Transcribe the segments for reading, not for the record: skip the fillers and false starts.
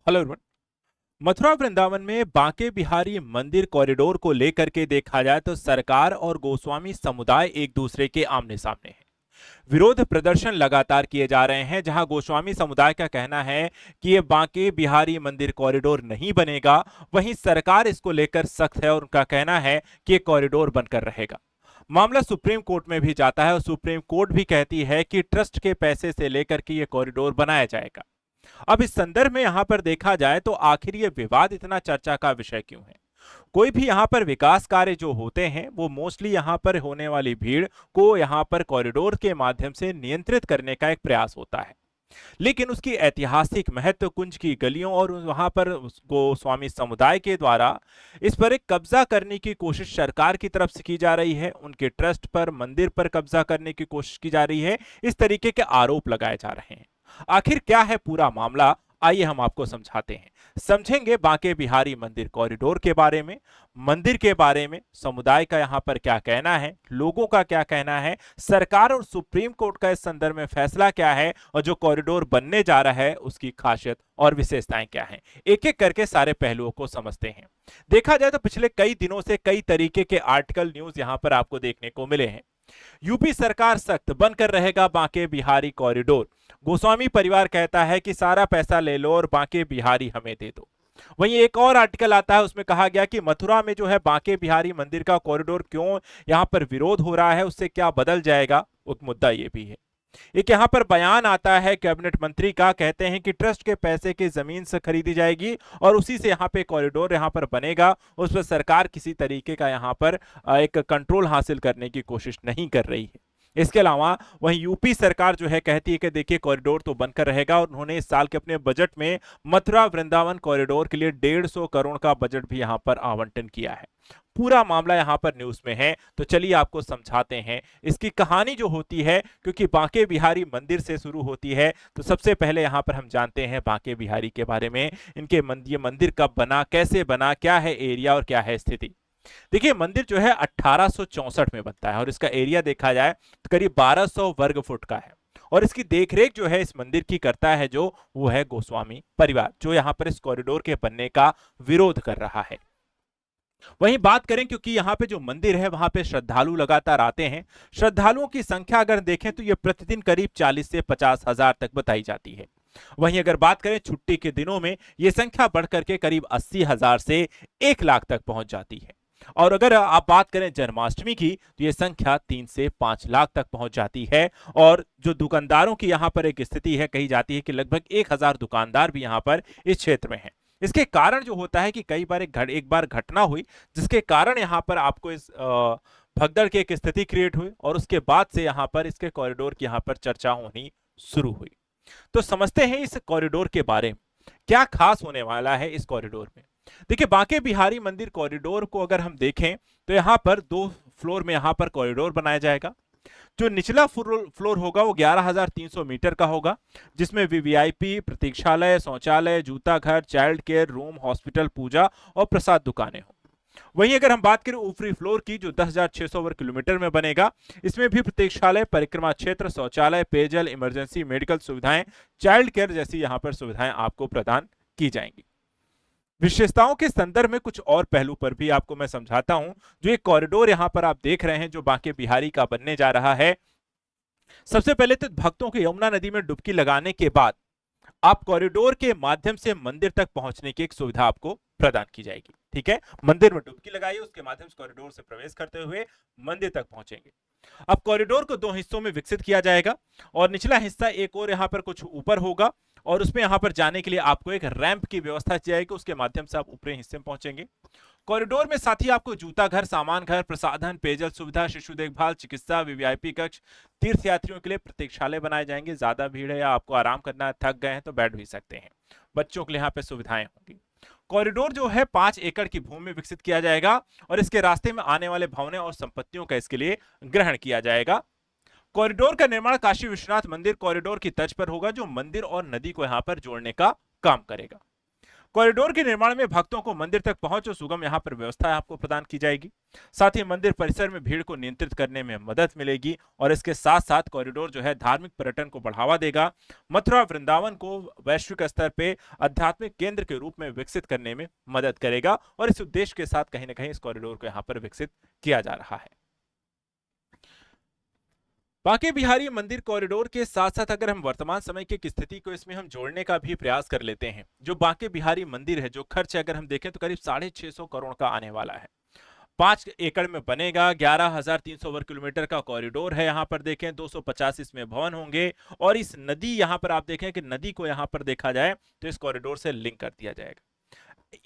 Hello everyone. Mathura Vrindavan में बांके बिहारी मंदिर corridor को लेकर के देखा जाए तो सरकार और गोस्वामी समुदाय एक दूसरे के आमने सामने हैं। विरोध प्रदर्शन लगातार किए जा रहे हैं, जहां गोस्वामी समुदाय का कहना है कि ये बांके बिहारी मंदिर कॉरिडोर नहीं बनेगा। वहीं सरकार इसको लेकर सख्त है और उनका कहना है कि ये कॉरिडोर बनकर रहेगा। मामला सुप्रीम कोर्ट में भी जाता है और सुप्रीम कोर्ट भी कहती है कि ट्रस्ट के पैसे से लेकर के ये कॉरिडोर बनाया जाएगा। अब इस संदर्भ में यहां पर देखा जाए तो आखिर ये विवाद इतना चर्चा का विषय क्यों है? कोई भी यहां पर विकास कार्य जो होते हैं वो मोस्टली यहां पर होने वाली भीड़ को यहां पर कॉरिडोर के माध्यम से नियंत्रित करने का एक प्रयास होता है। लेकिन उसकी ऐतिहासिक महत्व कुंज की गलियों और वहां पर गोस्वामी समुदाय के द्वारा इस पर एक कब्जा करने की कोशिश सरकार की तरफ से की जा रही है, उनके ट्रस्ट पर मंदिर पर कब्जा करने की कोशिश की जा रही है। इस तरीके के आरोप लगाए जा रहे हैं। आखिर क्या है पूरा मामला, आइए हम आपको समझाते हैं। समझेंगे बांके बिहारी मंदिर कॉरिडोर के बारे में, मंदिर के बारे में, समुदाय का यहां पर क्या कहना है, लोगों का क्या कहना है, सरकार और सुप्रीम कोर्ट का इस संदर्भ में फैसला क्या है और जो कॉरिडोर बनने जा रहा है उसकी खासियत और विशेषताएं क्या हैं। एक एक करके सारे पहलुओं को समझते हैं। देखा जाए तो पिछले कई दिनों से कई तरीके के आर्टिकल न्यूज यहां पर आपको देखने को मिले हैं। यूपी सरकार सख्त, बनकर रहेगा बांके बिहारी कॉरिडोर। गोस्वामी परिवार कहता है कि सारा पैसा ले लो और बांके बिहारी हमें दे दो। वहीं एक और आर्टिकल आता है, उसमें कहा गया कि मथुरा में जो है बांके बिहारी मंदिर का कॉरिडोर क्यों यहां पर विरोध हो रहा है, उससे क्या बदल जाएगा, एक मुद्दा ये भी है। एक यहां पर बयान आता है कैबिनेट मंत्री का, कहते हैं कि ट्रस्ट के पैसे की जमीन से खरीदी जाएगी और उसी से यहां पे कॉरिडोर यहां पर बनेगा। उस पर सरकार किसी तरीके का यहां पर एक कंट्रोल हासिल करने की कोशिश नहीं कर रही है। इसके अलावा वहीं यूपी सरकार जो है कहती है कि देखिए कॉरिडोर तो बनकर रहेगा और उन्होंने इस साल के अपने बजट में मथुरा वृंदावन कॉरिडोर के लिए 150 करोड़ का बजट भी यहां पर आवंटन किया है। पूरा मामला यहां पर न्यूज में है, तो चलिए आपको समझाते हैं इसकी कहानी जो होती है, क्योंकि बांके बिहारी मंदिर से शुरू होती है। तो सबसे पहले यहां पर हम जानते हैं बांके बिहारी के बारे में, इनके ये मंदिर कब बना, कैसे बना, क्या है एरिया और क्या है स्थिति। देखिए मंदिर जो है 1864 में बनता है और इसका एरिया देखा जाए तो करीब 1200 वर्ग फुट का है। और इसकी देखरेख जो है इस मंदिर की करता है जो वो है गोस्वामी परिवार, जो यहां पर इस कॉरिडोर के बनने का विरोध कर रहा है। वहीं बात करें, क्योंकि यहाँ पे जो मंदिर है वहां पे श्रद्धालु लगातार आते हैं। श्रद्धालुओं की संख्या अगर देखें तो ये प्रतिदिन करीब 40 से 50 हजार तक बताई जाती है। वहीं अगर बात करें छुट्टी के दिनों में ये संख्या बढ़कर के करीब 80,000 से 1 लाख तक पहुंच जाती है। और अगर आप बात करें जन्माष्टमी की तो ये संख्या 3 से 5 लाख तक पहुंच जाती है। और जो दुकानदारों की यहाँ पर एक स्थिति है, कही जाती है कि लगभग 1,000 दुकानदार भी यहाँ पर इस क्षेत्र में हैं। इसके कारण जो होता है कि कई बार एक बार घटना हुई जिसके कारण यहाँ पर आपको इस भगदड़ की एक स्थिति क्रिएट हुई और उसके बाद से यहाँ पर इसके कॉरिडोर की यहाँ पर चर्चा होनी शुरू हुई। तो समझते हैं इस कॉरिडोर के बारे में क्या खास होने वाला है इस कॉरिडोर में। देखिए बांके बिहारी मंदिर कॉरिडोर को अगर हम देखें तो यहाँ पर 2 फ्लोर में यहाँ पर कॉरिडोर बनाया जाएगा। जो निचला फ्लोर होगा वो 11,300 मीटर का होगा, जिसमें वीवीआईपी, प्रतीक्षालय, शौचालय, जूता घर, चाइल्ड केयर रूम, हॉस्पिटल, पूजा और प्रसाद दुकानें हों। वहीं अगर हम बात करें ऊपरी फ्लोर की, जो 10,600 वर्ग किलोमीटर में बनेगा, इसमें भी प्रतीक्षालय, परिक्रमा क्षेत्र, शौचालय, पेयजल, इमरजेंसी मेडिकल सुविधाएं, चाइल्ड केयर जैसी यहां पर सुविधाएं आपको प्रदान की जाएंगी। विशेषताओं के संदर्भ में कुछ और पहलू पर भी आपको मैं समझाता हूं। जो एक कॉरिडोर यहां पर आप देख रहे हैं जो बांके बिहारी का बनने जा रहा है, सबसे पहले तो भक्तों को यमुना नदी में डुबकी लगाने के बाद आप कॉरिडोर के माध्यम से मंदिर तक पहुंचने की एक सुविधा आपको प्रदान की जाएगी। ठीक है, मंदिर में डुबकी लगाइए, उसके माध्यम से कॉरिडोर से प्रवेश करते हुए मंदिर तक पहुंचेंगे। अब कॉरिडोर को 2 हिस्सों में विकसित किया जाएगा और निचला हिस्सा एक और यहां पर कुछ ऊपर होगा और उसमें यहां पर जाने के लिए आपको एक रैंप की व्यवस्था की जाएगी, उसके माध्यम से आप ऊपरी हिस्से में पहुंचेंगे। कॉरिडोर में साथ ही आपको जूता घर, सामान घर, प्रसाधन, पेयजल सुविधा, शिशु देखभाल, चिकित्सा, वीवीआईपी कक्ष, तीर्थ यात्रियों के लिए प्रतीक्षालय बनाए जाएंगे। ज्यादा भीड़ है या आपको आराम करना है, थक गए हैं तो बैठ भी सकते हैं। बच्चों के लिए यहाँ पे सुविधाएं होंगी। कॉरिडोर जो है 5 एकड़ की भूमि में विकसित किया जाएगा और इसके रास्ते में आने वाले भवनों और संपत्तियों का इसके लिए ग्रहण किया जाएगा। कॉरिडोर का निर्माण काशी विश्वनाथ मंदिर कॉरिडोर की तर्ज पर होगा, जो मंदिर और नदी को यहां पर जोड़ने का काम करेगा। कॉरिडोर के निर्माण में भक्तों को मंदिर तक पहुंच और सुगम यहां पर व्यवस्था आपको प्रदान की जाएगी। साथ ही मंदिर परिसर में भीड़ को नियंत्रित करने में मदद मिलेगी और इसके साथ साथ कॉरिडोर जो है धार्मिक पर्यटन को बढ़ावा देगा, मथुरा वृंदावन को वैश्विक स्तर पे आध्यात्मिक केंद्र के रूप में विकसित करने में मदद करेगा और इस उद्देश्य के साथ कहीं ना कहीं इस कॉरिडोर को यहां पर विकसित किया जा रहा है। बांके बिहारी मंदिर कॉरिडोर के साथ साथ अगर हम वर्तमान समय की स्थिति को इसमें हम जोड़ने का भी प्रयास कर लेते हैं, जो बांके बिहारी मंदिर है, जो खर्च अगर हम देखें तो करीब 650 करोड़ का आने वाला है। 5 एकड़ में बनेगा, 11,300 वर्ग किलोमीटर का कॉरिडोर है। यहाँ पर देखें 250 इसमें भवन होंगे और इस नदी यहाँ पर आप देखें कि नदी को यहाँ पर देखा जाए तो इस कॉरिडोर से लिंक कर दिया जाएगा।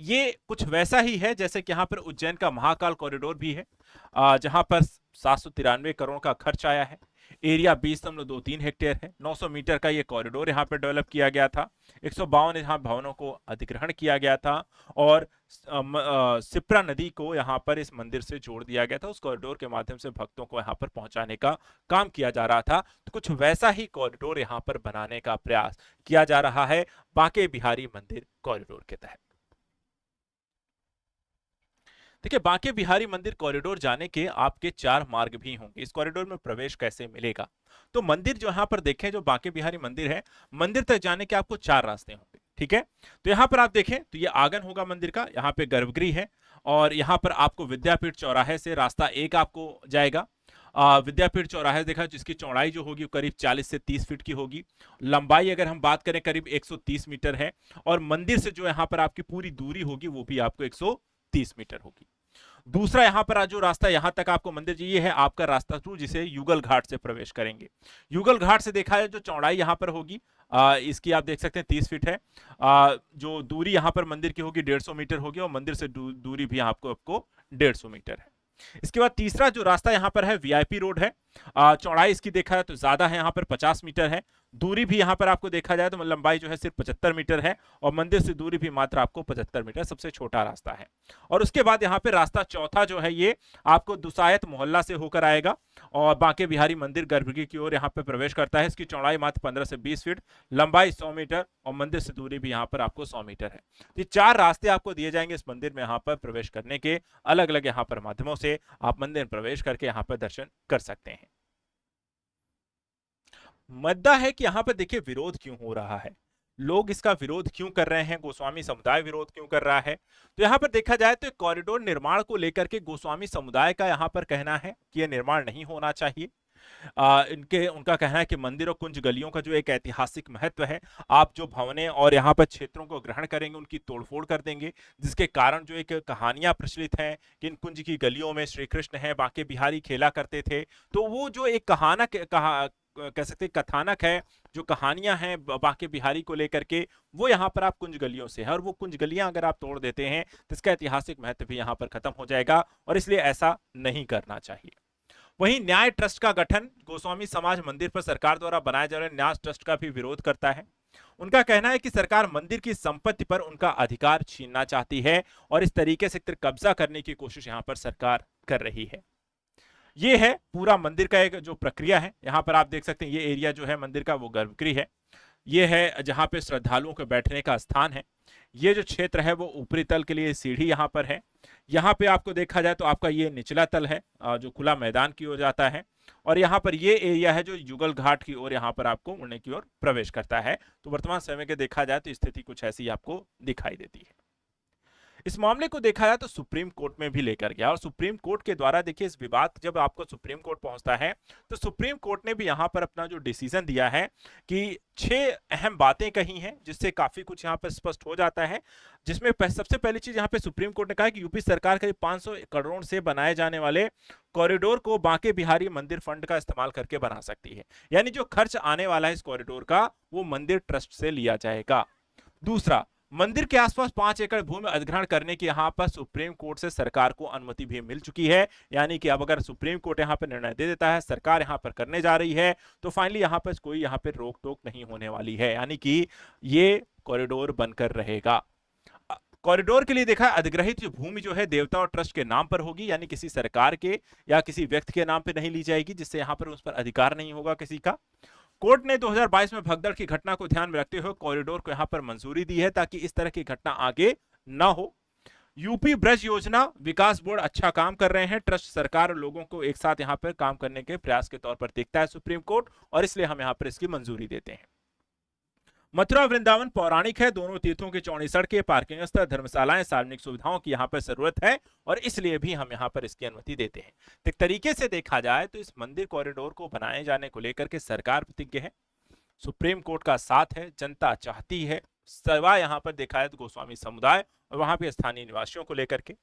ये कुछ वैसा ही है जैसे कि यहाँ पर उज्जैन का महाकाल कॉरिडोर भी है, जहां पर 793 करोड़ का खर्च आया है। एरिया 20.23 हेक्टेयर है। 900 मीटर का ये कॉरिडोर यहाँ पर डेवलप किया गया था। 152 यहाँ भवनों को अधिग्रहण किया गया था और सिप्रा नदी को यहाँ पर इस मंदिर से जोड़ दिया गया था। उस कॉरिडोर के माध्यम से भक्तों को यहाँ पर पहुंचाने का काम किया जा रहा था। तो कुछ वैसा ही कॉरिडोर यहाँ पर बनाने का प्रयास किया जा रहा है बांके बिहारी मंदिर कॉरिडोर के तहत। देखिए, बांके बिहारी मंदिर कॉरिडोर जाने के आपके 4 मार्ग भी होंगे। इस कॉरिडोर में प्रवेश कैसे मिलेगा? तो मंदिर जो यहाँ पर देखें, जो बांके बिहारी मंदिर है, मंदिर तक जाने के आपको 4 रास्ते होंगे। ठीक है, तो यहाँ पर आप देखें तो ये आंगन होगा मंदिर का, यहाँ पे गर्भगृह है और यहाँ पर आपको विद्यापीठ चौराहे से रास्ता एक आपको जाएगा। विद्यापीठ चौराहे देखा जिसकी चौड़ाई जो होगी करीब 40 से 30 फीट की होगी। लंबाई अगर हम बात करें करीब 130 मीटर है और मंदिर से जो यहाँ पर आपकी पूरी दूरी होगी वो भी आपको 130 मीटर होगी। दूसरा यहाँ पर जो रास्ता यहाँ तक आपको मंदिर ये है आपका रास्ता थ्रू, जिसे युगल घाट से प्रवेश करेंगे। युगल घाट से देखा है जो चौड़ाई यहाँ पर होगी इसकी आप देख सकते हैं 30 फीट है। जो दूरी यहाँ पर मंदिर की होगी 150 मीटर होगी और मंदिर से दूरी भी आपको 150 मीटर है। इसके बाद तीसरा जो रास्ता यहाँ पर है वीआईपी रोड है। चौड़ाई इसकी देखा है तो ज्यादा है, यहाँ पर 50 मीटर है। दूरी भी यहाँ पर आपको देखा जाए तो लंबाई जो है सिर्फ 75 मीटर है और मंदिर से दूरी भी मात्र आपको 75 मीटर, सबसे छोटा रास्ता है। और उसके बाद यहाँ पे रास्ता चौथा जो है ये आपको दुसायत मोहल्ला से होकर आएगा और बांके बिहारी मंदिर गर्भगृह की ओर यहाँ पे प्रवेश करता है। इसकी चौड़ाई मात्र 15 से 20 फीट, लंबाई 100 मीटर और मंदिर से दूरी भी यहाँ पर आपको 100 मीटर है। ये 4 रास्ते आपको दिए जाएंगे इस मंदिर में यहाँ पर प्रवेश करने के। अलग अलग यहाँ पर माध्यमों से आप मंदिर में प्रवेश करके यहाँ पर दर्शन कर सकते हैं। मुद्दा है कि यहां पर देखिए विरोध क्यों हो रहा है, लोग इसका विरोध क्यों कर रहे हैं, गोस्वामी समुदाय विरोध क्यों कर रहा है। तो यहां पर देखा जाए तो कॉरिडोर निर्माण को लेकर के गोस्वामी समुदाय का यहां पर कहना है कि यह निर्माण नहीं होना चाहिए। उनका कहना है कि मंदिर और कुंज गलियों का जो एक ऐतिहासिक महत्व है, आप जो भवनें और यहाँ पर क्षेत्रों को ग्रहण करेंगे उनकी तोड़फोड़ कर देंगे, जिसके कारण जो एक कहानियां प्रचलित हैं कि इन कुंज की गलियों में श्री कृष्ण है, बांके बिहारी खेला करते थे। तो वो जो एक कह सकते कथानक है, जो कहानियां हैं बांके बिहारी को लेकर के, वो यहाँ पर आप कुंज गलियों से है और वो कुंज गलियां अगर आप तोड़ देते हैं तो इसका ऐतिहासिक महत्व भी यहाँ पर खत्म हो जाएगा और इसलिए ऐसा नहीं करना चाहिए। वहीं न्याय ट्रस्ट का गठन गोस्वामी समाज मंदिर पर सरकार द्वारा बनाए जा रहे न्याय ट्रस्ट का भी विरोध करता है। उनका कहना है कि सरकार मंदिर की संपत्ति पर उनका अधिकार छीनना चाहती है और इस तरीके से कब्जा करने की कोशिश यहाँ पर सरकार कर रही है। ये है पूरा मंदिर का एक जो प्रक्रिया है। यहाँ पर आप देख सकते हैं ये एरिया जो है मंदिर का वो गर्भगृह है। ये है जहाँ पे श्रद्धालुओं के बैठने का स्थान है। ये जो क्षेत्र है वो ऊपरी तल के लिए सीढ़ी यहाँ पर है। यहाँ पे आपको देखा जाए तो आपका ये निचला तल है जो खुला मैदान की ओर जाता है और यहाँ पर ये एरिया है जो युगल घाट की ओर यहाँ पर आपको उड़ने की ओर प्रवेश करता है। तो वर्तमान समय के देखा जाए तो स्थिति कुछ ऐसी आपको दिखाई देती है। इस मामले को देखा जाए तो सुप्रीम कोर्ट में भी लेकर गया और सुप्रीम कोर्ट के द्वारा देखिए इस विवाद जब आपको सुप्रीम कोर्ट पहुंचता है तो सुप्रीम कोर्ट ने भी यहां पर अपना जो डिसीजन दिया है कि 6 अहम बातें कही हैं, जिससे काफी कुछ यहां पर स्पष्ट हो जाता है। जिसमें सबसे पहली चीज यहां पे सुप्रीम कोर्ट ने कहा कि यूपी सरकार करीब 500 करोड़ से बनाए जाने वाले कॉरिडोर को बांके बिहारी मंदिर फंड का इस्तेमाल करके बना सकती है, यानी जो खर्च आने वाला है इस कॉरिडोर का वो मंदिर ट्रस्ट से लिया जाएगा। दूसरा, मंदिर के आसपास 5 एकड़ भूमि अधिग्रहण करने की यहां पर सुप्रीम कोर्ट से सरकार को अनुमति भी मिल चुकी है, यानी कि अब अगर सुप्रीम कोर्ट यहां पर निर्णय दे देता है, सरकार यहां पर करने जा रही है, तो फाइनली यहां पर कोई यहां पर रोक टोक नहीं होने वाली है, यानी कि ये कॉरिडोर बनकर रहेगा। कॉरिडोर के लिए देखा अधिग्रहित जो भूमि जो है देवता और ट्रस्ट के नाम पर होगी, यानी किसी सरकार के या किसी व्यक्ति के नाम पर नहीं ली जाएगी, जिससे यहां पर उस पर अधिकार नहीं होगा किसी का। कोर्ट ने 2022 में भगदड़ की घटना को ध्यान में रखते हुए कॉरिडोर को यहां पर मंजूरी दी है ताकि इस तरह की घटना आगे ना हो। यूपी ब्रज योजना विकास बोर्ड अच्छा काम कर रहे हैं। ट्रस्ट सरकार और लोगों को एक साथ यहां पर काम करने के प्रयास के तौर पर देखता है सुप्रीम कोर्ट, और इसलिए हम यहां पर इसकी मंजूरी देते हैं। मथुरा वृंदावन पौराणिक है। दोनों तीर्थों की चौड़ी सड़कें, पार्किंग स्थल, धर्मशालाएं, सार्वजनिक सुविधाओं की यहां पर जरूरत है, और इसलिए भी हम यहां पर इसकी अनुमति देते हैं। एक तरीके से देखा जाए तो इस मंदिर कॉरिडोर को बनाए जाने को लेकर के सरकार प्रतिज्ञ है, सुप्रीम कोर्ट का साथ है, जनता चाहती है, सवा यहां पर देखा है तो गोस्वामी समुदाय और वहां पे स्थानीय निवासियों को लेकर के।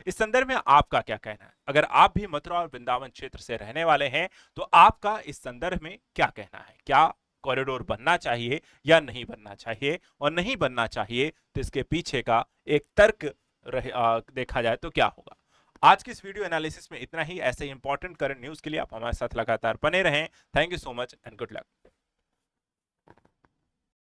इस संदर्भ में आपका क्या कहना है? अगर आप भी मथुरा और वृंदावन क्षेत्र से रहने वाले हैं तो आपका इस संदर्भ में क्या कहना है? क्या कॉरिडोर बनना चाहिए या नहीं बनना चाहिए, और नहीं बनना चाहिए तो इसके पीछे का एक तर्क देखा जाए तो क्या होगा? आज की इस वीडियो एनालिसिस में इतना ही। ऐसे इंपॉर्टेंट करंट न्यूज के लिए आप हमारे साथ लगातार बने रहें। Thank you so much and good luck.